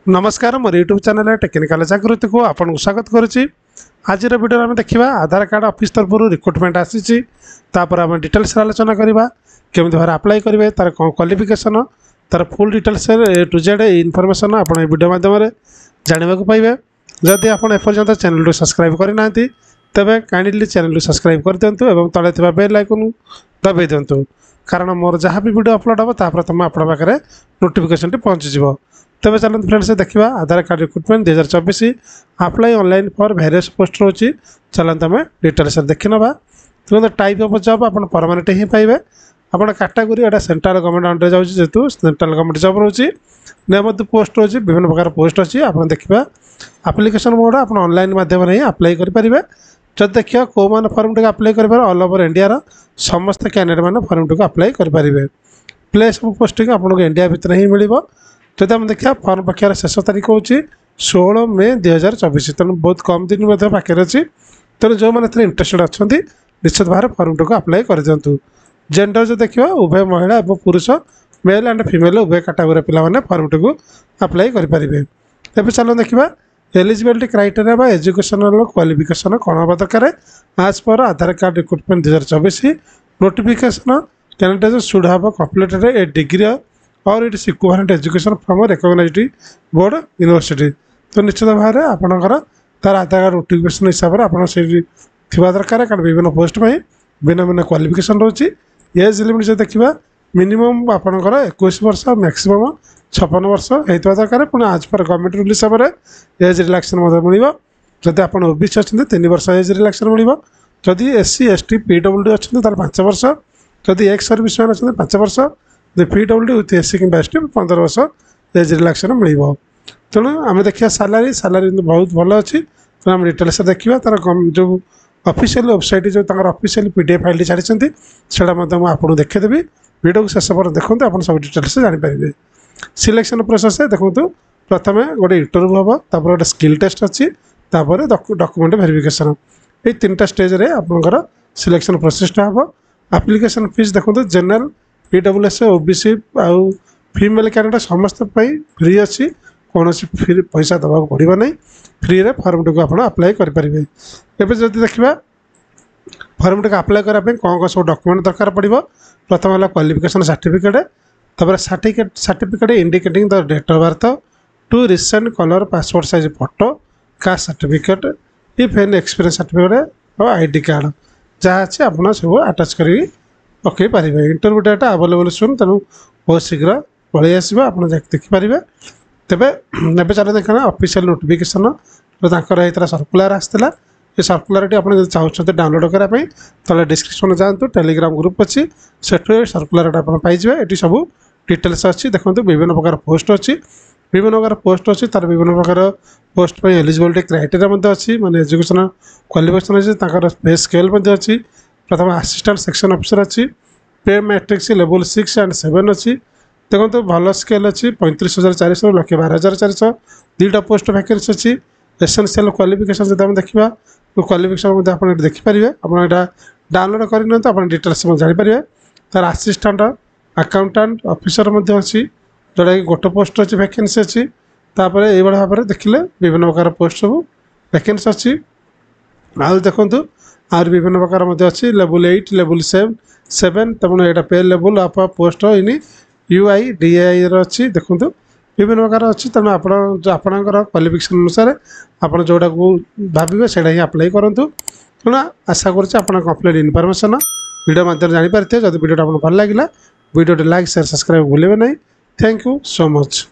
नमस्कार मोर YouTube channel technical जागृति को आपन को स्वागत करुच्ची। आज वीडियो आम देखा आधार कार्ड ऑफिस तरफ रिक्रुटमेंट आसी आम डिटेल्स आलोचना करवा केमी भाव अप्लाई करेंगे तार कौन क्वालिफिकेशन तार full details A to Z information आप वीडियो माध्यम जानवा पाइबे। जदि आप एपर्यंत चैनल को सब्सक्राइब करना तेरे काइंडली चैनल को सब्सक्राइब कर दिंतु और तले बेल आइकन दबाई दिंतु कारण मोर जहाँ भी वीडियो अपलोड हम ता प्रथम आप पाखे नोटिफिकेशन पहुँचीज। तेज चलते फ्रेंड्स देखा Aadhaar card recruitment 2024 apply online for various post रोचे। चलते आम डिटेल्स देखी ना तुरंत टाइप ऑफ जॉब आप परमानेंट ही पाइबे। आप कैटेगोरी एटा सेंट्रल गवर्नमेंट अंडर जाऊँगी जेहतु सेंट्रल गवर्नमेंट जॉब रोचे नियमित पोस्ट रोचे विभिन्न प्रकार पोस्ट अच्छी आप देखा एप्लिकेशन मोड आप ऑनलाइन माध्यम ही अप्लाई करेंगे। जब देखिए कौ मैंने फॉर्म टी अप्लाई करेंगे ऑल ओवर इंडिया समस्त कैंडिडेट मैंने फॉर्म टी अप्लाई करेंगे। प्लेस ऑफ पोस्टिंग आपको इंडिया भितर ही मिल। जब आम देखा फॉर्म पक्षर शेष तारीख हूँ 16 मे 2024 तेणु बहुत कम दिन पाखे अच्छी। तेणु जो मैंने इंटरेस्टेड अच्छा निश्चित भाव फॉर्म टी अप्लाई कर दिंतु। जेंडर जो देखा उभय महिला और पुरुष मेल एंड फीमेल उभय कैटेगोरी पे फॉर्म टी अप्लाई करेंगे। तेज चलो देखा एलिजिबिलिटी क्राइटेरिया एजुकेशनल क्वालिफिकेशन कौन हम दरकार आज पर Aadhaar card recruitment 2024 notification candidate should have completed a degree और it is equivalent education from recognised board university. तो निश्चित भाव आपंकर तार आधार कार्ड नोटिफिकेशन हिसाब से आप दरकार कारण विभिन्न पोस्ट में भिन्न भिन्न क्वालिफिकेशन रोचे। एज लिमिट जो देखा मिनिमम आपंकर 21 वर्ष मैक्सिमम 56 वर्ष होता दरकार। पुणी आज पर गवर्नमेंट रूल हिसाब से एज रिलैक्शन मिल। जदि आप ओबीसी अच्छे 3 वर्ष एज रिलैक्शन मिल। जदि एससी एसटी पीडब्ल्यूडी अच्छे 5 वर्ष। जदि एक्स सर्विस मैन अच्छे 5 वर्ष। पीडब्ल्यूडी विथ एससी कि एसटी 15 वर्ष एज रिलैक्शन मिल। तेणु आम देखिए सालारी बहुत भल अच्छी। तेणु आम डिटेल्स देखा तार जो ऑफिशियल वेबसाइट जो ऑफिशियल पीडीएफ फाइल छाड़ी से आपको देखेदेवी। वीडियो को शेष पर देखते आप सब डिटेल्स जानीपारे। सिलेक्शन प्रोसेस देखो प्रथम गोटे इंटरव्यू हम तापर गोटे स्किल टेस्ट अच्छी डॉक्यूमेंट वेरिफिकेशन ये 3टा स्टेज रे आपंकर सिलेक्शन प्रोसेसटा हम। एप्लिकेशन फीस देखो जनरल पीडब्ल्यूएस ओबीसी आउ फीमेल कैंडिडेट समस्त फ्री अच्छी कौन फ्री पैसा दवा पड़ो ना फ्री रे फॉर्म टी आप अप्लाई करेंगे। एवं जब देखा फॉर्म टी अप्लाई करने कौन कौन सब डॉक्यूमेंट दरकार पड़ो प्रथम है क्वालिफिकेशन सर्टिफिकेट तापर certificate indicating the date of birth 2 recent colour passport size photo caste certificate if any experience certificate और आईडी कार्ड जहाँ अच्छे आप सब आटाच कर पकई पारे। इंटरव्यू डेट अवेलेबल सुन तेणु बहुत शीघ्र पलि आसो आप देखिपारे। तेरे ए चल देखना ऑफिशियल नोटिफिकेशन होता सर्कुलर आसाला ये सर्कुलर आप चाहते डाउनलोड करने तले डिस्क्रिप्शन जातु टेलीग्राम ग्रुप अच्छी से सर्कुलर आप पाइबे। ये सब डिटेल्स अच्छी देखो विभिन्न प्रकार पोस्ट अच्छी विभिन्न प्रकार पोस्ट अच्छी तार विभिन्न प्रकार पोस्ट पर एलिजिबिलिटी क्राइटेरिया अच्छी माने एजुकेशन क्वालिफिकेशन अच्छी पे स्केल अच्छी। प्रथम असिस्टेंट सेक्शन ऑफिसर अच्छी पे मैट्रिक्स लेवल 6 एंड 7 अच्छी। देखो भल स्केल अच्छी 35,400 1,12,400 2टा पोस्ट वैकेंसी अच्छी। एसेंशियल क्वालिफिकेशन जब देखा क्वालिफिकेशन आप देखिपारे आप डाउनलोड कर डिटेल्स जानीपारे। तार असिस्टेंट अकाउंटेंट ऑफिसर अच्छी जोटा कि गोटे पोस्ट अच्छी वैकेंसी अच्छी। तापर ये भाव में देखिले विभिन्न प्रकार पोस्ट सब वैकेंसी अच्छी। आउ देखु आर विभिन्न प्रकार अच्छी लेवल 8 लेवल 7 तब यहाँ पे लेवल आप पोस्ट इन यूआई डीआई अच्छी देखो विभिन्न प्रकार अच्छी। तेणु आपणकर क्वालिफिकेशन अनुसार आप जोटा को भावे से ही अप्लाई करूँ। तेणु आशा करें कंप्लीट इनफॉरमेशन वीडियो माध्यम जानीपारे। जब वीडियो आपको भल लगे वीडियो लाइक शेयर सब्सक्राइब भूलें ना। Thank you so much.